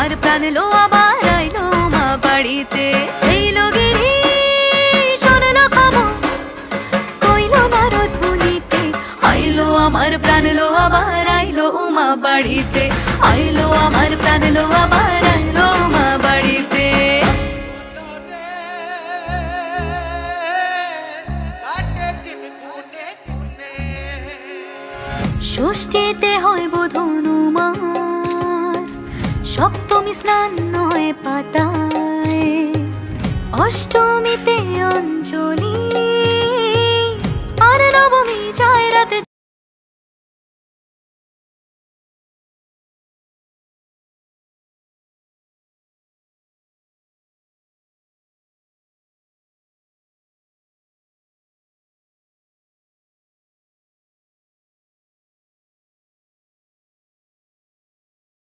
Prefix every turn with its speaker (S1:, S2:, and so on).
S1: আমার প্রাণ লো আবার আইলো মা বাড়িতে। এইলো গিরি শোনলো খবর কইলো নারদ মুনিতে, আইলো আমার প্রাণ লো আবার আইলো মা বাড়িতে, আইলো আমার প্রাণ লো আবার আইলো মা বাড়িতে। ষষ্ঠীতে হয় বোধনুমার, সপ্তমী স্নান হয় পাতায়, অষ্টমীতে অঞ্জলি আর নবমী